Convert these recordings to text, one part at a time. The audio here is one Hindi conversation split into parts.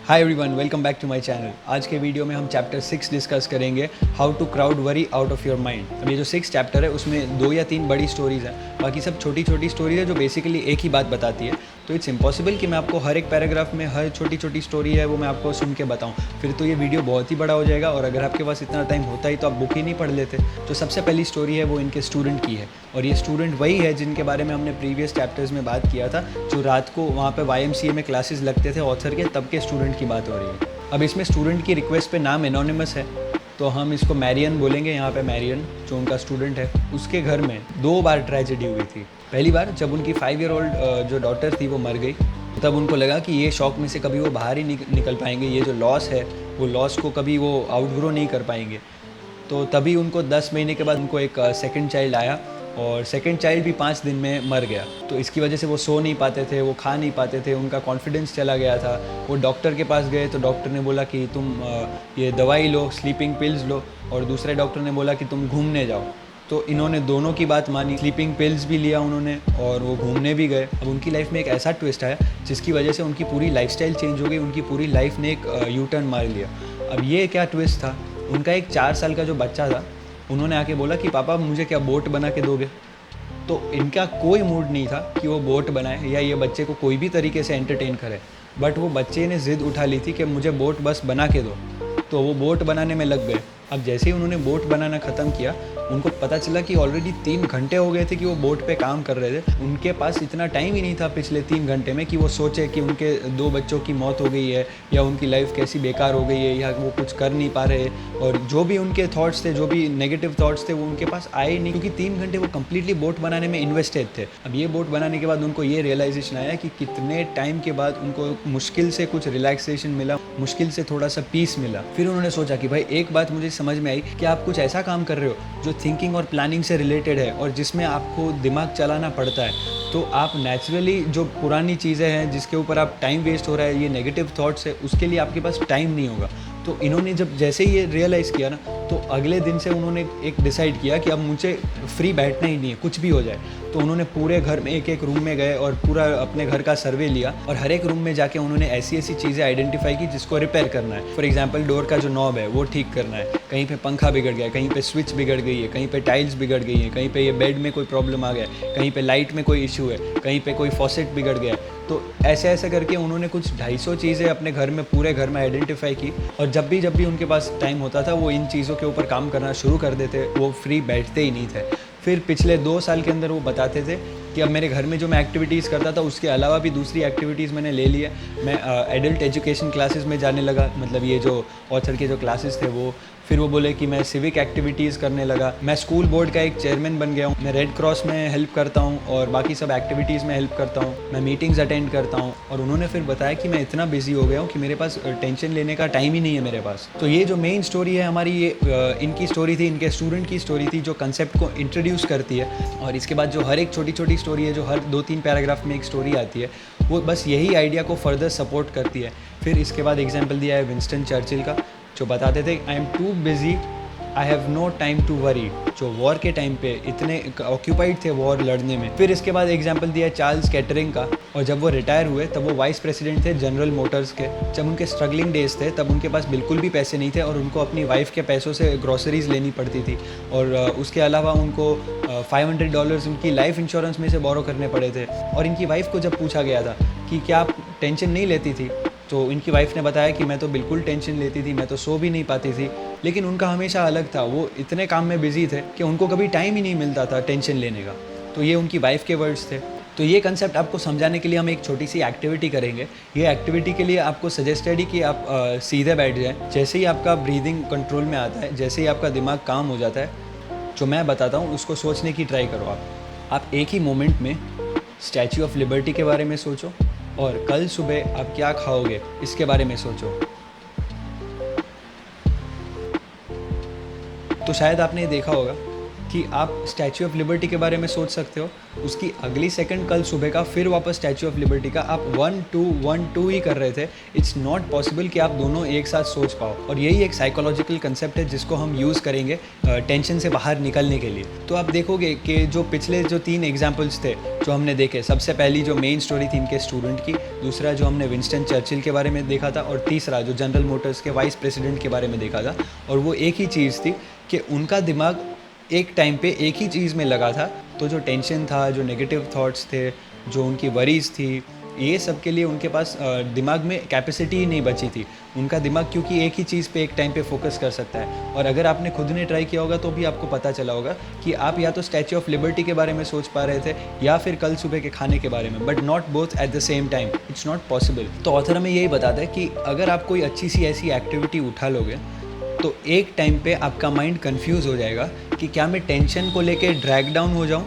Hi everyone, welcome back to my channel. आज के वीडियो में हम चैप्टर 6 डिस्कस करेंगे, how to crowd worry out of your mind. अब ये जो 6 चैप्टर है उसमें 2 या 3 बड़ी स्टोरीज़ हैं, बाकी सब छोटी छोटी स्टोरीज है जो बेसिकली एक ही बात बताती है। तो इट्स इम्पॉसिबल कि मैं आपको हर एक पैराग्राफ में हर छोटी छोटी स्टोरी है वो मैं आपको सुन के बताऊँ, फिर तो ये वीडियो बहुत ही बड़ा हो जाएगा। और अगर आपके पास इतना टाइम होता ही तो आप बुक ही नहीं पढ़ लेते। तो सबसे पहली स्टोरी है वो इनके स्टूडेंट की है, और ये स्टूडेंट वही है जिनके बारे में हमने प्रीवियस चैप्टर्स में बात किया था, जो रात को वहाँ पे YMCA में क्लासेस लगते थे ऑथर के, तब के स्टूडेंट की बात हो रही है। अब इसमें स्टूडेंट की रिक्वेस्ट पे नाम एनोनिमस है, तो हम इसको मैरियन बोलेंगे। यहाँ पे मैरियन जो उनका स्टूडेंट है, उसके घर में 2 बार ट्रेजेडी हुई थी। पहली बार जब उनकी 5 ईयर ओल्ड जो डॉटर थी वो मर गई, तब उनको लगा कि ये शॉक में से कभी वो बाहर ही निकल पाएंगे, ये जो लॉस है वो लॉस को कभी वो आउटग्रो नहीं कर पाएंगे। तो तभी उनको 10 महीने के बाद उनको एक सेकंड चाइल्ड आया, और सेकंड चाइल्ड भी 5 दिन में मर गया। तो इसकी वजह से वो सो नहीं पाते थे, वो खा नहीं पाते थे, उनका कॉन्फिडेंस चला गया था। वो डॉक्टर के पास गए तो डॉक्टर ने बोला कि तुम ये दवाई लो, स्लीपिंग पिल्स लो, और दूसरे डॉक्टर ने बोला कि तुम घूमने जाओ। तो इन्होंने दोनों की बात मानी, स्लीपिंग पिल्स भी लिया उन्होंने और वो घूमने भी गए। अब उनकी लाइफ में एक ऐसा ट्विस्ट आया जिसकी वजह से उनकी पूरी लाइफस्टाइल चेंज हो गई, उनकी पूरी लाइफ ने एक यू टर्न मार लिया। अब ये क्या ट्विस्ट था, उनका एक 4 साल का जो बच्चा था, उन्होंने आके बोला कि पापा मुझे क्या बोट बना के दोगे। तो इनका कोई मूड नहीं था कि वो बोट बनाए या ये बच्चे को कोई भी तरीके से एंटरटेन करे, बट वो बच्चे ने ज़िद उठा ली थी कि मुझे बोट बस बना के दो। तो वो बोट बनाने में लग गए। अब जैसे ही उन्होंने बोट बनाना ख़त्म किया, उनको पता चला कि ऑलरेडी 3 घंटे हो गए थे कि वो बोट पे काम कर रहे थे। उनके पास इतना टाइम ही नहीं था पिछले 3 घंटे में कि वो सोचे कि उनके 2 बच्चों की मौत हो गई है या उनकी लाइफ कैसी बेकार हो गई है या वो कुछ कर नहीं पा रहे। और जो भी उनके थॉट्स थे, जो भी नेगेटिव थॉट्स थे, वो उनके पास आए ही नहीं, क्योंकि 3 घंटे वो कम्प्लीटली बोट बनाने में इन्वेस्टेड थे। अब ये बोट बनाने के बाद उनको ये रियलाइजेशन आया कि कितने टाइम के बाद उनको मुश्किल से कुछ रिलैक्सेशन मिला, मुश्किल से थोड़ा सा पीस मिला। फिर उन्होंने सोचा कि भाई एक बात मुझे समझ में आई कि आप कुछ ऐसा काम कर रहे हो जो थिंकिंग और प्लानिंग से रिलेटेड है और जिसमें आपको दिमाग चलाना पड़ता है, तो आप नेचुरली जो पुरानी चीज़ें हैं जिसके ऊपर आप टाइम वेस्ट हो रहा है, ये नेगेटिव थॉट्स है, उसके लिए आपके पास टाइम नहीं होगा। तो इन्होंने जब जैसे ही ये रियलाइज़ किया ना, तो अगले दिन से उन्होंने एक डिसाइड किया कि अब मुझे फ्री बैठना ही नहीं है, कुछ भी हो जाए। तो उन्होंने पूरे घर में एक एक रूम में गए और पूरा अपने घर का सर्वे लिया, और हर एक रूम में जाके उन्होंने ऐसी ऐसी चीज़ें आइडेंटिफाई की जिसको रिपेयर करना है। फॉर एग्जांपल डोर का जो नॉब है वो ठीक करना है, कहीं पे पंखा बिगड़ गया, कहीं पे स्विच बिगड़ गई है, कहीं पे टाइल्स बिगड़ गई है, कहीं पे ये बेड में कोई प्रॉब्लम आ गया है, कहीं पे लाइट में कोई इशू है, कहीं पे कोई फॉसेट बिगड़ गया है। तो ऐसे ऐसे करके उन्होंने कुछ 250 चीज़ें अपने घर में, पूरे घर में आइडेंटिफाई की, और जब भी उनके पास टाइम होता था वो इन चीज़ों के ऊपर काम करना शुरू कर देते, वो फ्री बैठते ही नहीं थे। फिर पिछले 2 साल के अंदर वो बताते थे कि अब मेरे घर में जो मैं एक्टिविटीज़ करता था उसके अलावा भी दूसरी एक्टिविटीज़ मैंने ले ली है। मैं एडल्ट एजुकेशन क्लासेस में जाने लगा, मतलब ये जो ऑथर के जो क्लासेस थे वो। फिर वो बोले कि मैं सिविक एक्टिविटीज़ करने लगा, मैं स्कूल बोर्ड का एक चेयरमैन बन गया हूँ, मैं रेड क्रॉस में हेल्प करता हूँ और बाकी सब एक्टिविटीज़ में हेल्प करता हूँ, मैं मीटिंग्स अटेंड करता हूँ। और उन्होंने फिर बताया कि मैं इतना बिजी हो गया हूँ कि मेरे पास टेंशन लेने का टाइम ही नहीं है मेरे पास। तो ये जो मेन स्टोरी है हमारी, ये इनकी स्टोरी थी, इनके स्टूडेंट की स्टोरी थी, जो कंसेप्ट को इंट्रोड्यूस करती है। और इसके बाद जो हर एक छोटी छोटी स्टोरी है, जो हर 2-3 पैराग्राफ में एक स्टोरी आती है, वो बस यही आइडिया को फर्दर सपोर्ट करती है। फिर इसके बाद एग्जाम्पल दिया है विंस्टन चर्चिल का, जो बताते थे I am too busy, I have no time to worry, जो वॉर के टाइम पे इतने ऑक्यूपाइड थे वॉर लड़ने में। फिर इसके बाद एग्जाम्पल दिया है चार्ल्स कैटरिंग का, और जब वो रिटायर हुए तब वो वाइस प्रेसिडेंट थे जनरल मोटर्स के। जब उनके स्ट्रगलिंग डेज थे तब उनके पास बिल्कुल भी पैसे नहीं थे और उनको अपनी वाइफ के पैसों से ग्रॉसरीज लेनी पड़ती थी, और उसके अलावा उनको $500 उनकी लाइफ इंश्योरेंस में से बोरो करने पड़े थे। और इनकी वाइफ को जब पूछा गया था कि क्या आप टेंशन नहीं लेती थी, तो इनकी वाइफ ने बताया कि मैं तो बिल्कुल टेंशन लेती थी, मैं तो सो भी नहीं पाती थी। लेकिन उनका हमेशा अलग था, वो इतने काम में बिजी थे कि उनको कभी टाइम ही नहीं मिलता था टेंशन लेने का। तो ये उनकी वाइफ के वर्ड्स थे। तो ये कंसेप्ट आपको समझाने के लिए हम एक छोटी सी एक्टिविटी करेंगे। ये एक्टिविटी के लिए आपको सजेस्टेड ही कि आप सीधे बैठ जाएं। जैसे ही आपका ब्रीदिंग कंट्रोल में आता है, जैसे ही आपका दिमाग काम हो जाता है, जो मैं बताता हूँ उसको सोचने की ट्राई करो। आप एक ही मोमेंट में स्टैच्यू ऑफ लिबर्टी के बारे में सोचो, और कल सुबह आप क्या खाओगे इसके बारे में सोचो। तो शायद आपने देखा होगा कि आप स्टैचू ऑफ लिबर्टी के बारे में सोच सकते हो, उसकी अगली सेकंड कल सुबह का फिर वापस स्टैचू ऑफ लिबर्टी का आप 1-2-1-2 ही कर रहे थे। इट्स नॉट पॉसिबल कि आप दोनों एक साथ सोच पाओ। और यही एक साइकोलॉजिकल कंसेप्ट है जिसको हम यूज़ करेंगे टेंशन से बाहर निकलने के लिए। तो आप देखोगे कि जो पिछले जो 3 एग्जाम्पल्स थे जो हमने देखे, सबसे पहली जो मेन स्टोरी थी इनके स्टूडेंट की, दूसरा जो हमने विंस्टन चर्चिल के बारे में देखा था, और तीसरा जो जनरल मोटर्स के वाइस प्रेसिडेंट के बारे में देखा था। और वो एक ही चीज़ थी कि उनका दिमाग एक टाइम पे एक ही चीज़ में लगा था। तो जो टेंशन था, जो नेगेटिव थॉट्स थे, जो उनकी वरीज़ थी, ये सब के लिए उनके पास दिमाग में कैपेसिटी ही नहीं बची थी। उनका दिमाग क्योंकि एक ही चीज़ पे एक टाइम पे फोकस कर सकता है। और अगर आपने खुद ने ट्राई किया होगा तो भी आपको पता चला होगा कि आप या तो स्टैचू ऑफ लिबर्टी के बारे में सोच पा रहे थे या फिर कल सुबह के खाने के बारे में, but not both at the same time. It's not possible. तो ऑथर हमें यही बताता है कि अगर आप कोई अच्छी सी ऐसी एक्टिविटी उठा लोगे तो एक टाइम पे आपका माइंड कंफ्यूज हो जाएगा कि क्या मैं टेंशन को लेके ड्रैग डाउन हो जाऊं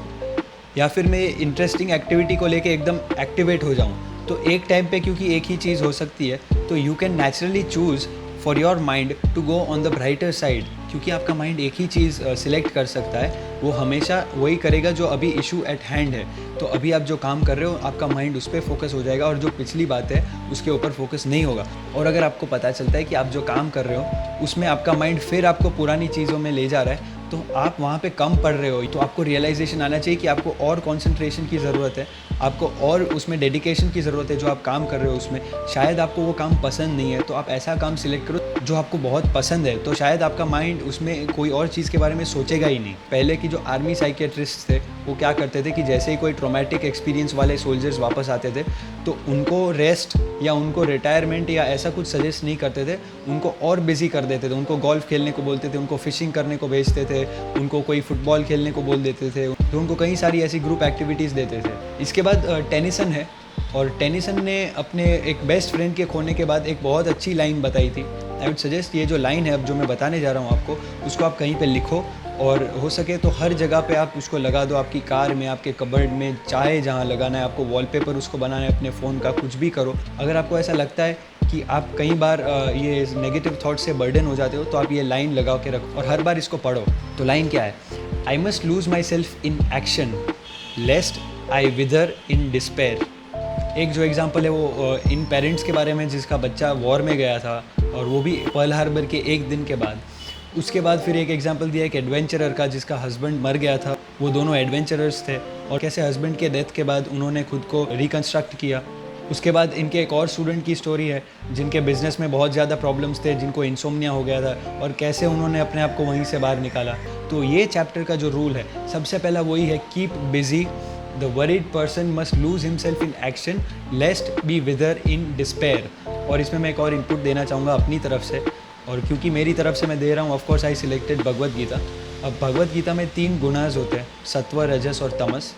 या फिर मैं इंटरेस्टिंग एक्टिविटी को लेके एकदम एक्टिवेट हो जाऊं। तो एक टाइम पे क्योंकि एक ही चीज़ हो सकती है, तो you can naturally choose for your mind to go on the brighter side. क्योंकि आपका माइंड एक ही चीज़ सिलेक्ट कर सकता है, वो हमेशा वही करेगा जो अभी इशू एट हैंड है। तो अभी आप जो काम कर रहे हो आपका माइंड उस पर फोकस हो जाएगा और जो पिछली बात है उसके ऊपर फोकस नहीं होगा। और अगर आपको पता चलता है कि आप जो काम कर रहे हो उसमें आपका माइंड फिर आपको पुरानी चीज़ों में ले जा रहा है, तो आप वहाँ पे कम पढ़ रहे हो, तो आपको रियलाइजेशन आना चाहिए कि आपको और कंसंट्रेशन की ज़रूरत है, आपको और उसमें डेडिकेशन की ज़रूरत है। जो आप काम कर रहे हो उसमें शायद आपको वो काम पसंद नहीं है, तो आप ऐसा काम सिलेक्ट करो जो आपको बहुत पसंद है। तो शायद आपका माइंड उसमें कोई और चीज़ के बारे में सोचेगा ही नहीं। पहले की जो आर्मी साइकियाट्रिस्ट थे वो क्या करते थे कि जैसे ही कोई ट्रॉमेटिक एक्सपीरियंस वाले सोल्जर्स वापस आते थे तो उनको रेस्ट या उनको रिटायरमेंट या ऐसा कुछ सजेस्ट नहीं करते थे, उनको और बिजी कर देते थे। उनको गोल्फ खेलने को बोलते थे, उनको फिशिंग करने को भेजते थे, उनको कोई फुटबॉल खेलने को बोल देते थे, तो उनको कई सारी ऐसी ग्रुप एक्टिविटीज़ देते थे। इसके बाद टेनिसन है, और टेनिसन ने अपने एक बेस्ट फ्रेंड के खोने के बाद एक बहुत अच्छी लाइन बताई थी। आई वुड सजेस्ट ये जो लाइन है अब जो मैं बताने जा रहा हूँ आपको, उसको आप कहीं पे लिखो और हो सके तो हर जगह पे आप उसको लगा दो, आपकी कार में, आपके कबर्ड में, चाहे जहाँ लगाना है आपको, वॉलपेपर उसको बनाना है अपने फ़ोन का, कुछ भी करो। अगर आपको ऐसा लगता है कि आप कई बार ये नेगेटिव थॉट से बर्डन हो जाते हो तो आप ये लाइन लगा के रखो और हर बार इसको पढ़ो। तो लाइन क्या है? I must lose myself in action lest I wither in despair. एक जो एग्ज़ाम्पल है वो इन पेरेंट्स के बारे में जिसका बच्चा वॉर में गया था, और वो भी पर्ल हार्बर के एक दिन के बाद। उसके बाद फिर एक एग्जांपल दिया एक एडवेंचरर का जिसका हस्बैंड मर गया था। वो दोनों एडवेंचरर्स थे और कैसे हस्बैंड के डेथ के बाद उन्होंने खुद को रिकन्स्ट्रक्ट किया। उसके बाद इनके एक और स्टूडेंट की स्टोरी है जिनके बिज़नेस में बहुत ज़्यादा प्रॉब्लम्स थे, जिनको इंसोम्निया हो गया था, और कैसे उन्होंने अपने आप को वहीं से बाहर निकाला। तो ये चैप्टर का जो रूल है सबसे पहला वही है, keep busy, the worried person must lose himself in action lest be wither in despair. और इसमें मैं एक और इनपुट देना चाहूँगा अपनी तरफ से, और क्योंकि मेरी तरफ से मैं दे रहा हूँ, of course I selected Bhagavad Gita. अब भगवद गीता में 3 गुणास होते हैं, सत्व, रजस और तमस।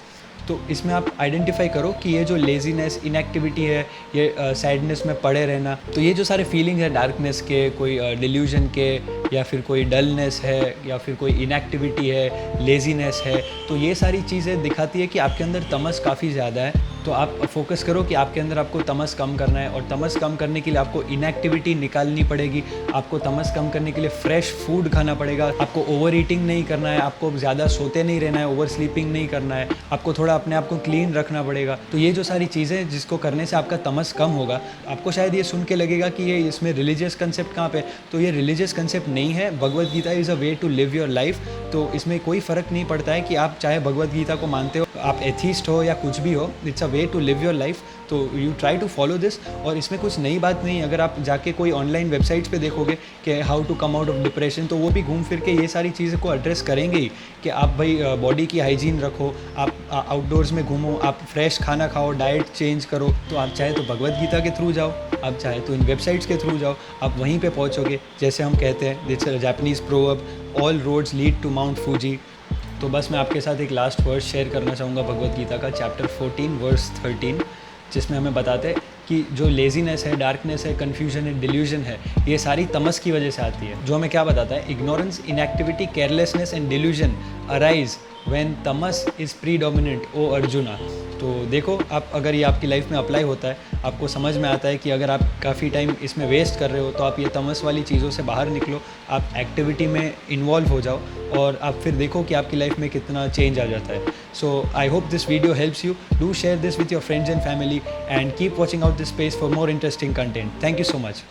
तो इसमें आप आइडेंटिफाई करो कि ये जो लेजीनेस, इनएक्टिविटी है, ये सैडनेस में पड़े रहना, तो ये जो सारे फीलिंग है डार्कनेस के, कोई डिल्यूजन के, या फिर कोई डलनेस है, या फिर कोई इनएक्टिविटी है, लेजीनेस है, तो ये सारी चीज़ें दिखाती है कि आपके अंदर तमस काफ़ी ज़्यादा है। तो आप फोकस करो कि आपके अंदर आपको तमस कम करना है, और तमस कम करने के लिए आपको इनएक्टिविटी निकालनी पड़ेगी। आपको तमस कम करने के लिए फ्रेश फूड खाना पड़ेगा, आपको ओवर ईटिंग नहीं करना है, आपको ज़्यादा सोते नहीं रहना है, ओवर स्लीपिंग नहीं करना है, आपको थोड़ा अपने आप को क्लीन रखना पड़ेगा। तो ये जो सारी चीज़ें जिसको करने से आपका तमस कम होगा। आपको शायद ये सुन के लगेगा कि ये इसमें रिलीजियस कंसेप्ट कहाँ पे, तो ये रिलीजियस कंसेप्ट नहीं है। Bhagavad Gita is a way to live your life. तो इसमें कोई फ़र्क नहीं पड़ता है कि आप चाहे भगवद गीता को मानते हो, आप एथीस्ट हो या कुछ भी हो, it's a way to live your life. तो you try to follow this. और इसमें कुछ नई बात नहीं। अगर आप जाके कोई ऑनलाइन वेबसाइट्स पे देखोगे कि how to come out of depression, तो वो भी घूम फिर के ये सारी चीज़ों को एड्रेस करेंगे ही कि आप भाई बॉडी की हाइजीन रखो, आप आउटडोर्स में घूमो, आप फ्रेश खाना खाओ, डाइट चेंज करो। तो आप चाहे तो भगवद गीता के थ्रू जाओ, आप चाहे तो इन वेबसाइट्स के थ्रू जाओ, आप वहीं पे पहुंचोगे। जैसे हम कहते हैं, it's a Japanese proverb, all roads lead to Mount Fuji. तो बस मैं आपके साथ एक लास्ट वर्स शेयर करना चाहूँगा भगवद गीता का, चैप्टर 14 वर्स 13, जिसमें हमें बताते हैं कि जो लेजीनेस है, डार्कनेस है, कन्फ्यूजन है, डिल्यूजन है, ये सारी तमस की वजह से आती है। जो हमें क्या बताता है, ignorance, inactivity, carelessness and delusion arise when Tamas is predominant ओ अर्जुना। तो देखो आप, अगर ये आपकी लाइफ में अप्लाई होता है, आपको समझ में आता है कि अगर आप काफ़ी टाइम इसमें वेस्ट कर रहे हो तो आप ये तमस वाली चीज़ों से बाहर निकलो, आप एक्टिविटी में इन्वॉल्व हो जाओ और आप फिर देखो कि आपकी लाइफ में कितना चेंज आ जाता है। So I hope this video helps you. Do share this with your friends and family and keep watching out this space for more interesting content. Thank you so much.